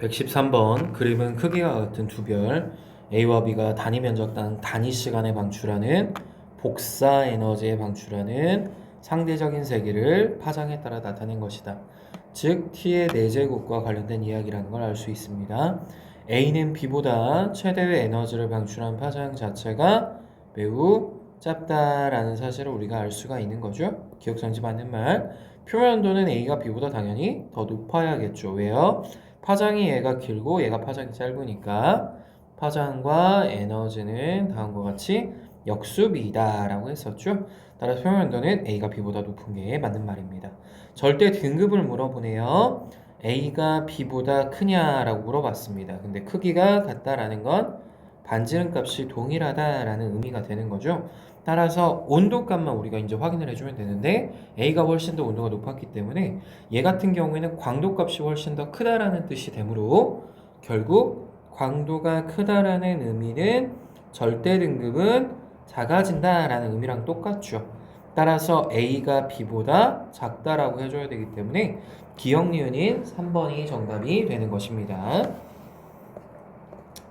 113번 그림은 크기가 같은 두 별 A와 B가 단위 면적당 단위 시간에 방출하는 복사 에너지에 방출하는 상대적인 세기를 파장에 따라 나타낸 것이다. 즉 T의 4제곱과 관련된 이야기라는 걸 알 수 있습니다. A는 B보다 최대의 에너지를 방출한 파장 자체가 매우 짧다라는 사실을 우리가 알 수가 있는 거죠. 기억정지 맞는 말. 표면 온도는 A가 B보다 당연히 더 높아야겠죠. 왜요? 파장이 얘가 길고 얘가 파장이 짧으니까 파장과 에너지는 다음과 같이 역수비이다 라고 했었죠. 따라서 표면 온도는 A가 B보다 높은 게 맞는 말입니다. 절대 등급을 물어보네요. A가 B보다 크냐라고 물어봤습니다. 근데 크기가 같다라는 건 반지름 값이 동일하다라는 의미가 되는 거죠. 따라서 온도값만 우리가 이제 확인을 해주면 되는데 A가 훨씬 더 온도가 높았기 때문에 얘 같은 경우에는 광도값이 훨씬 더 크다라는 뜻이 되므로 결국 광도가 크다라는 의미는 절대 등급은 작아진다라는 의미랑 똑같죠. 따라서 A가 B보다 작다라고 해줘야 되기 때문에 기억 니은인 3번이 정답이 되는 것입니다.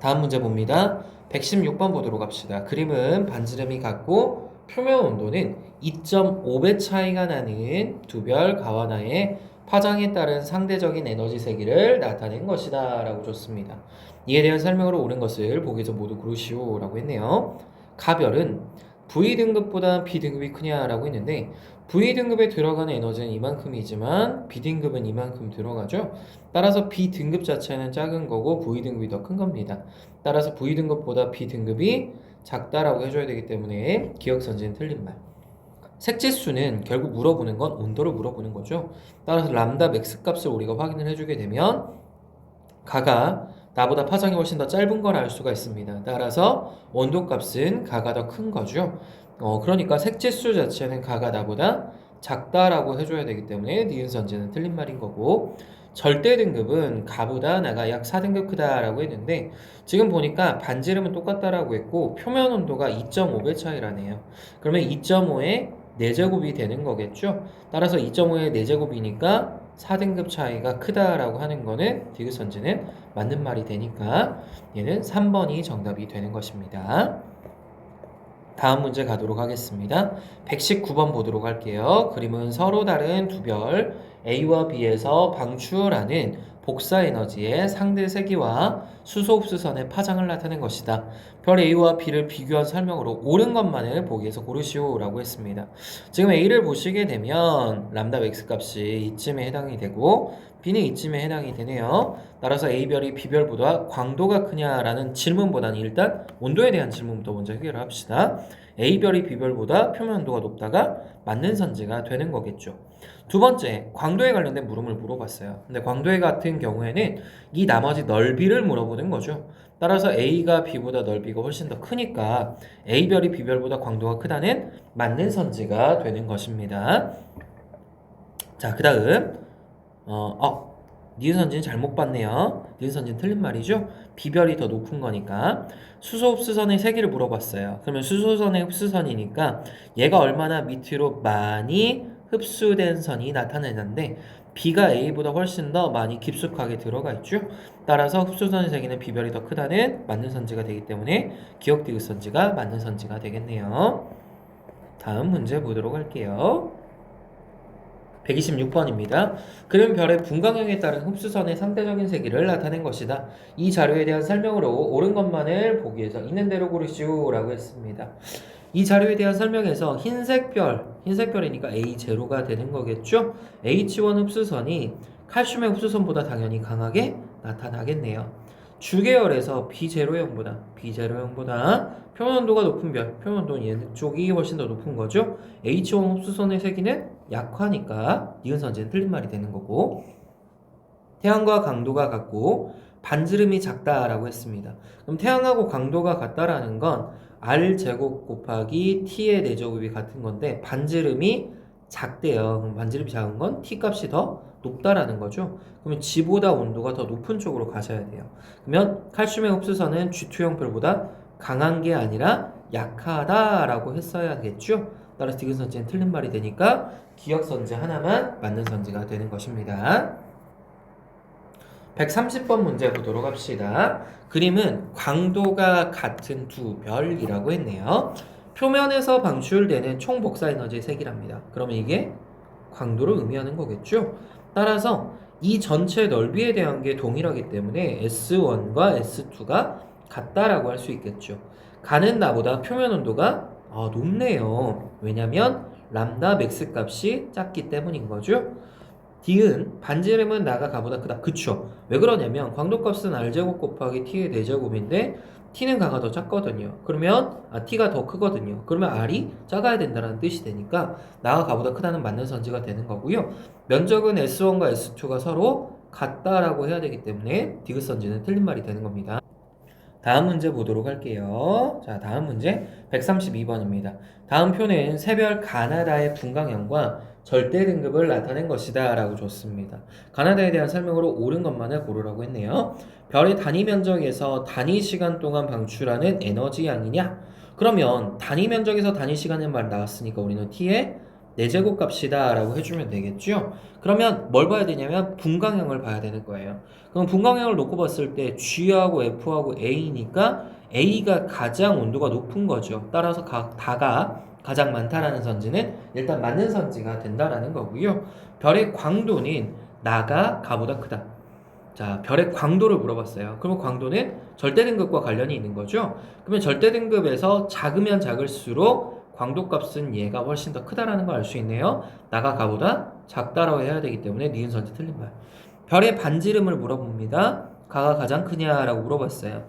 다음 문제 봅니다. 116번 보도록 합시다. 그림은 반지름이 같고 표면 온도는 2.5배 차이가 나는 두 별 가와나의 파장에 따른 상대적인 에너지 세기를 나타낸 것이다 라고 줬습니다. 이에 대한 설명으로 옳은 것을 보기에서 모두 고르시오 라고 했네요. 가별은 V등급보다 B등급이 크냐라고 했는데 V등급에 들어가는 에너지는 이만큼이지만 B등급은 이만큼 들어가죠. 따라서 B등급 자체는 작은 거고 V등급이 더 큰 겁니다. 따라서 V등급보다 B등급이 작다라고 해줘야 되기 때문에 기억선지는 틀린 말. 색지수는 결국 물어보는 건 온도를 물어보는 거죠. 따라서 람다 맥스 값을 우리가 확인을 해주게 되면 가가 나보다 파장이 훨씬 더 짧은 걸 알 수가 있습니다. 따라서 온도 값은 가가 더 큰 거죠. 그러니까 색지수 자체는 가가 나보다 작다라고 해줘야 되기 때문에 니은 선지는 틀린 말인 거고 절대 등급은 가보다 나가 약 4등급 크다라고 했는데 지금 보니까 반지름은 똑같다라고 했고 표면 온도가 2.5배 차이라네요. 그러면 2.5에 4제곱이 되는 거겠죠. 따라서 2.5에 4제곱이니까 4등급 차이가 크다라고 하는 거는 디귿선지는 맞는 말이 되니까 얘는 3번이 정답이 되는 것입니다. 다음 문제 가도록 하겠습니다. 119번 보도록 할게요. 그림은 서로 다른 두 별 A와 B에서 방출하는 복사 에너지의 상대 세기와 수소 흡수선의 파장을 나타낸 것이다. 별 A와 B를 비교한 설명으로 옳은 것만을 보기에서 고르시오 라고 했습니다. 지금 A를 보시게 되면 람다 맥스 값이 이쯤에 해당이 되고 B는 이쯤에 해당이 되네요. 따라서 A별이 B별보다 광도가 크냐라는 질문보다는 일단 온도에 대한 질문부터 먼저 해결을 합시다. A별이 B별보다 표면 온도가 높다가 맞는 선지가 되는 거겠죠. 두 번째, 광도에 관련된 물음을 물어봤어요. 근데 광도에 같은 경우에는 이 나머지 넓이를 물어보는 거죠. 따라서 A가 B보다 넓이가 훨씬 더 크니까 A별이 B별보다 광도가 크다는 맞는 선지가 되는 것입니다. 자, 그 다음 니은 선지는 잘못 봤네요. 니은 선지는 틀린 말이죠. B별이 더 높은 거니까 수소 흡수선의 세기를 물어봤어요. 그러면 수소선의 흡수선이니까 얘가 얼마나 밑으로 많이 흡수된 선이 나타내는데 B가 A보다 훨씬 더 많이 깊숙하게 들어가 있죠. 따라서 흡수선의 세기는 B별이 더 크다는 맞는 선지가 되기 때문에 기억 디귿 선지가 맞는 선지가 되겠네요. 다음 문제 보도록 할게요. 126번입니다. 그림 별의 분광형에 따른 흡수선의 상대적인 세기를 나타낸 것이다. 이 자료에 대한 설명으로 옳은 것만을 보기에서 있는 대로 고르시오 라고 했습니다. 이 자료에 대한 설명에서 흰색별이니까 A0가 되는 거겠죠? H1 흡수선이 칼슘의 흡수선보다 당연히 강하게 나타나겠네요. 주계열에서 B0형보다 표면 온도가 높은 별, 표면 온도는 이쪽이 훨씬 더 높은 거죠. H1 흡수선의 세기는 약하니까 니은 선지는 틀린 말이 되는 거고 태양과 강도가 같고 반지름이 작다라고 했습니다. 그럼 태양하고 강도가 같다라는 건 R제곱 곱하기 T의 4제곱이 같은 건데 반지름이 작대요. 그럼 반지름이 작은 건 T 값이 더 높다라는 거죠. 그러면 G보다 온도가 더 높은 쪽으로 가셔야 돼요. 그러면 칼슘의 흡수선은 G2형별보다 강한 게 아니라 약하다라고 했어야겠죠. 따라서 디귿 선지는 틀린 말이 되니까 기억 선지 하나만 맞는 선지가 되는 것입니다. 130번 문제 보도록 합시다. 그림은 광도가 같은 두 별이라고 했네요. 표면에서 방출되는 총 복사 에너지의 색이랍니다. 그러면 이게 광도를 의미하는 거겠죠? 따라서 이 전체 넓이에 대한 게 동일하기 때문에 S1과 S2가 같다라고 할 수 있겠죠. 가는 나보다 표면 온도가 높네요. 왜냐면 람다 맥스 값이 작기 때문인 거죠. D은 반지름은 나가 가보다 크다. 그쵸? 왜 그러냐면 광도값은 R제곱 곱하기 T의 4제곱인데 T는 가가 더 작거든요. 그러면 T가 더 크거든요. 그러면 R이 작아야 된다는 뜻이 되니까 나가 가보다 크다는 맞는 선지가 되는 거고요. 면적은 S1과 S2가 서로 같다라고 해야 되기 때문에 디귿 선지는 틀린 말이 되는 겁니다. 다음 문제 보도록 할게요. 자, 다음 문제 132번입니다. 다음 표는 새별 가나다의 분광형과 절대 등급을 나타낸 것이다 라고 줬습니다. 가나다에 대한 설명으로 옳은 것만을 고르라고 했네요. 별의 단위 면적에서 단위 시간 동안 방출하는 에너지 양이냐? 그러면 단위 면적에서 단위 시간의 말 나왔으니까 우리는 t의 4제곱 값이다 라고 해주면 되겠죠? 그러면 뭘 봐야 되냐면 분광형을 봐야 되는 거예요. 그럼 분광형을 놓고 봤을 때 G하고 F하고 A니까 A가 가장 온도가 높은 거죠. 따라서 다가 가장 많다라는 선지는 일단 맞는 선지가 된다라는 거고요. 별의 광도는 나가 가보다 크다. 자, 별의 광도를 물어봤어요. 그러면 광도는 절대 등급과 관련이 있는 거죠. 그러면 절대 등급에서 작으면 작을수록 광도 값은 얘가 훨씬 더 크다라는 걸 알 수 있네요. 나가 가보다 작다라고 해야 되기 때문에 니은 선지 틀린 말. 별의 반지름을 물어봅니다. 가가 가장 크냐라고 물어봤어요.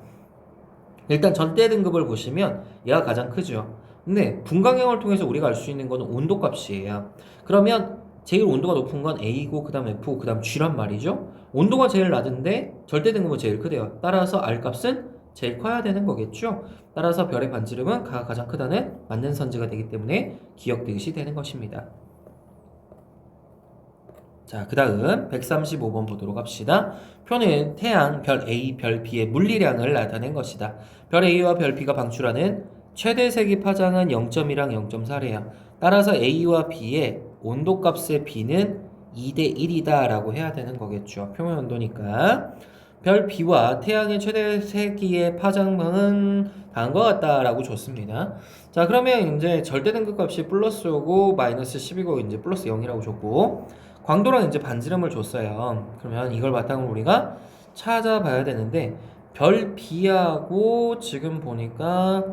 일단 절대 등급을 보시면 얘가 가장 크죠. 근데 분광형을 통해서 우리가 알 수 있는 거는 온도 값이에요. 그러면 제일 온도가 높은 건 A고 그 다음 F고 그 다음 G란 말이죠. 온도가 제일 낮은데 절대 등급은 제일 크대요. 따라서 R 값은 제일 커야 되는 거겠죠. 따라서 별의 반지름은 가가 가장 크다는 맞는 선지가 되기 때문에 기억되듯이 되는 것입니다. 자, 그 다음 135번 보도록 합시다. 표는 태양, 별 A, 별 B의 물리량을 나타낸 것이다. 별 A와 별 B가 방출하는 최대 세기 파장은 0.1랑 0.4래요. 따라서 A와 B의 온도값의 B는 2대 1이다 라고 해야 되는 거겠죠. 표면 온도니까. 별 B와 태양의 최대 세기의 파장방은 다음과 같다라고 줬습니다. 자, 그러면 이제 절대 등급 값이 플러스 5고 마이너스 10이고 이제 플러스 0이라고 줬고 광도랑 이제 반지름을 줬어요. 그러면 이걸 바탕으로 우리가 찾아봐야 되는데 별 B하고 지금 보니까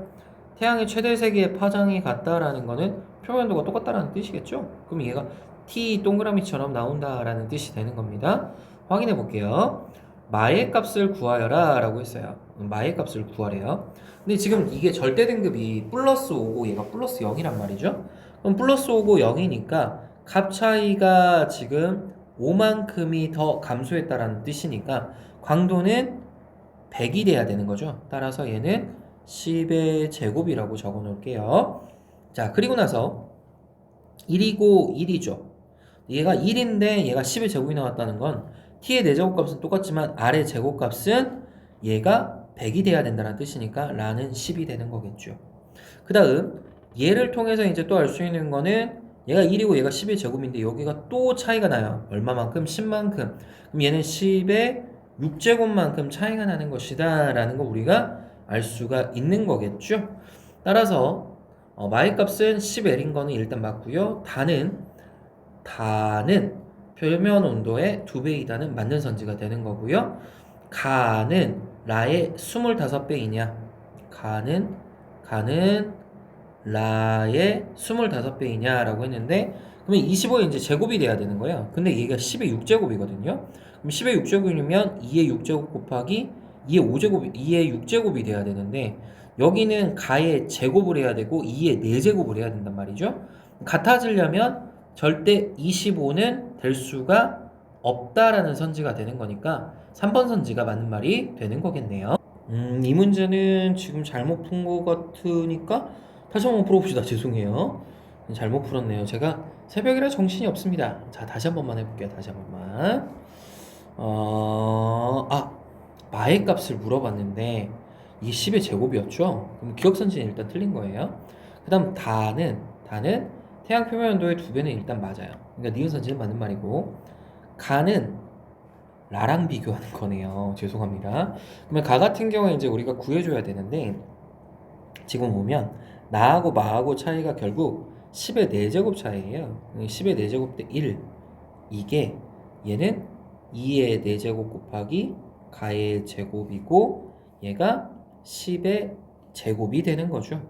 태양의 최대 세기의 파장이 같다라는 거는 표면도가 똑같다라는 뜻이겠죠? 그럼 얘가 T 동그라미처럼 나온다라는 뜻이 되는 겁니다. 확인해 볼게요. 마의 값을 구하여라 라고 했어요. 마의 값을 구하래요. 근데 지금 이게 절대 등급이 플러스 5고 얘가 플러스 0이란 말이죠. 그럼 플러스 5고 0이니까 값 차이가 지금 5만큼이 더 감소했다라는 뜻이니까 광도는 100이 돼야 되는 거죠. 따라서 얘는 10의 제곱이라고 적어 놓을게요. 자, 그리고 나서 1이고 1이죠. 얘가 1인데 얘가 10의 제곱이 나왔다는 건 t의 4제곱값은 똑같지만 r의 제곱값은 얘가 100이 돼야 된다는 뜻이니까 라는 10이 되는 거겠죠. 그 다음 얘를 통해서 이제 또 알 수 있는 거는 얘가 1이고 얘가 10의 제곱인데 여기가 또 차이가 나요. 얼마만큼? 10만큼. 그럼 얘는 10의 6제곱만큼 차이가 나는 것이다 라는 거 우리가 알 수가 있는 거겠죠. 따라서 마의 값은 10L인 거는 일단 맞고요. 다는 표면 온도의 2배이다는 맞는 선지가 되는 거고요. 가는 라의 25배이냐? 가는 라의 25배이냐라고 했는데 그러면 25의 이제 제곱이 돼야 되는 거예요. 근데 얘가 10의 6제곱이거든요. 그럼 10의 6제곱이면 2의 6제곱 곱하기 2의 5제곱, 2의 6제곱이 돼야 되는데 여기는 가의 제곱을 해야 되고 2의 4제곱을 해야 된단 말이죠. 같아지려면 절대 25는 될 수가 없다라는 선지가 되는 거니까 3번 선지가 맞는 말이 되는 거겠네요. 이 문제는 지금 잘못 푼 것 같으니까 다시 한번 풀어봅시다. 죄송해요. 잘못 풀었네요. 제가 새벽이라 정신이 없습니다. 자, 다시 한 번만 해볼게요. 다시 한 번만. 마의 값을 물어봤는데 이게 10의 제곱이었죠? 그럼 기억선지는 일단 틀린 거예요. 그 다음 다는 태양 표면 온도의 2배는 일단 맞아요. 그러니까 니은 선지는 맞는 말이고 가는 라랑 비교하는 거네요. 죄송합니다. 그러면 가 같은 경우에 이제 우리가 구해줘야 되는데 지금 보면 나하고 마하고 차이가 결국 10의 4제곱 차이예요. 10의 4제곱 대 1. 이게 얘는 2의 4제곱 곱하기 가의 제곱이고 얘가 10의 제곱이 되는 거죠.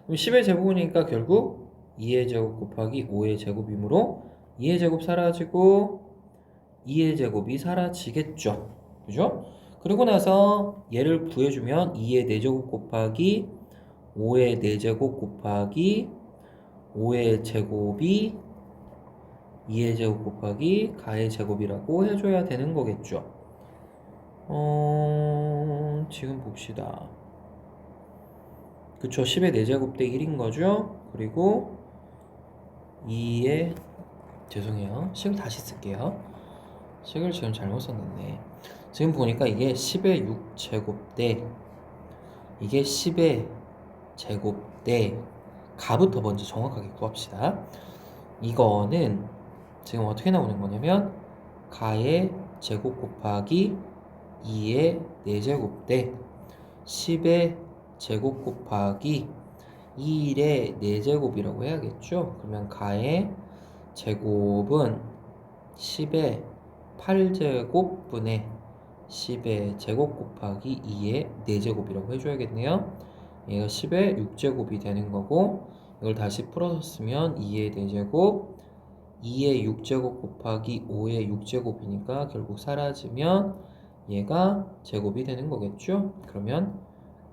그럼 10의 제곱이니까 결국 2의 제곱 곱하기 5의 제곱이므로 2의 제곱 사라지고 2의 제곱이 사라지겠죠. 그죠? 그리고 나서 얘를 구해주면 2의 4제곱 곱하기 5의 4제곱 곱하기 5의 제곱이 2의 제곱 곱하기 가의 제곱이라고 해줘야 되는 거겠죠. 지금 봅시다. 그쵸. 10의 4제곱 대 1인 거죠. 그리고 2의 죄송해요. 식을 다시 쓸게요. 식을 지금 잘못 썼는데 지금 보니까 이게 10의 6제곱 대 이게 10의 제곱 대 가부터 먼저 정확하게 구합시다. 이거는 지금 어떻게 나오는 거냐면 가의 제곱 곱하기 2의 4제곱 대 10의 제곱 곱하기 2의 4제곱이라고 해야겠죠. 그러면 가의 제곱은 10의 8제곱분의 10의 제곱 곱하기 2의 4제곱이라고 해줘야겠네요. 얘가 10의 6제곱이 되는 거고 이걸 다시 풀어서 쓰면 2의 4제곱 2의 6제곱 곱하기 5의 6제곱이니까 결국 사라지면 얘가 제곱이 되는 거겠죠. 그러면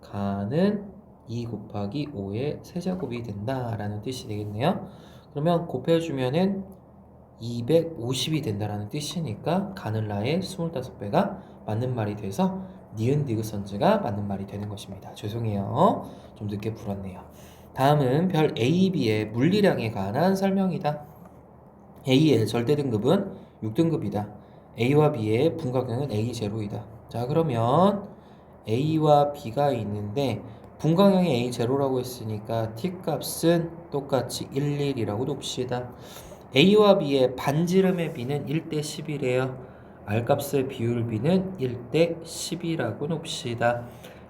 가는 2 곱하기 5의 세제곱이 된다라는 뜻이 되겠네요. 그러면 곱해주면은 250이 된다라는 뜻이니까 가늘라의 25배가 맞는 말이 돼서 니은 디귿선지가 맞는 말이 되는 것입니다. 죄송해요. 좀 늦게 풀었네요. 다음은 별 A, B의 물리량에 관한 설명이다. A의 절대 등급은 6등급이다. A와 B의 분각형은 A0이다. 자, 그러면 A와 B가 있는데 분각형이 A0라고 했으니까 T값은 똑같이 1, 1이라고 둡시다. A와 B의 반지름의 B는 1대 10이래요. R값의 비율 B는 1대 10이라고 놉시다.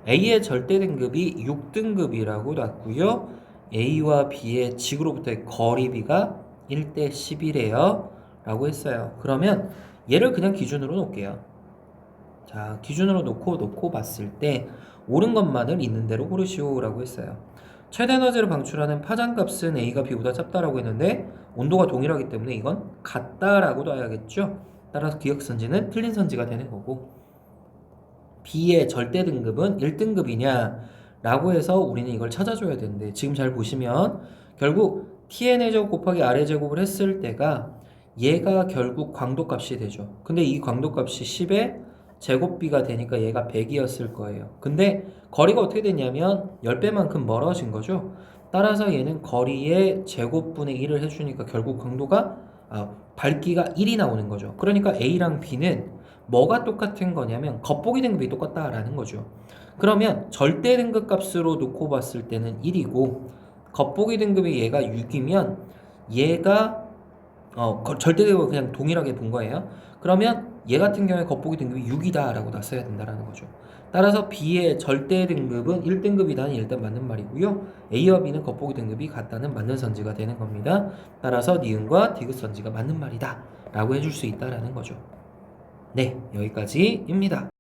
A의 절대 등급이 6등급이라고 놨고요. A와 B의 직으로부터의 거리 B가 1대 10이래요. 라고 했어요. 그러면 얘를 그냥 기준으로 놓을게요. 자, 기준으로 놓고 봤을 때 옳은 것만을 있는 대로 고르시오 라고 했어요. 최대 에너지를 방출하는 파장값은 A가 B보다 작다라고 했는데 온도가 동일하기 때문에 이건 같다라고 놔야겠죠. 따라서 기억선지는 틀린 선지가 되는 거고 B의 절대 등급은 1등급이냐 라고 해서 우리는 이걸 찾아줘야 되는데 지금 잘 보시면 결국 TN의 제곱 곱하기 R의 제곱을 했을 때가 얘가 결국 광도값이 되죠. 근데 이 광도값이 10의 제곱비가 되니까 얘가 100이었을 거예요. 근데 거리가 어떻게 됐냐면 10배만큼 멀어진 거죠. 따라서 얘는 거리의 제곱분의 1을 해주니까 결국 광도가 밝기가 1이 나오는 거죠. 그러니까 A랑 B는 뭐가 똑같은 거냐면 겉보기 등급이 똑같다라는 거죠. 그러면 절대 등급 값으로 놓고 봤을 때는 1이고 겉보기 등급이 얘가 6이면 얘가 절대 등급을 그냥 동일하게 본 거예요. 그러면 얘 같은 경우에 겉보기 등급이 6이다 라고 놨어야 된다라는 거죠. 따라서 B의 절대 등급은 1등급이다는 일단 맞는 말이고요. A와 B는 겉보기 등급이 같다는 맞는 선지가 되는 겁니다. 따라서 니은과 디귿 선지가 맞는 말이다 라고 해줄 수 있다라는 거죠. 네, 여기까지입니다.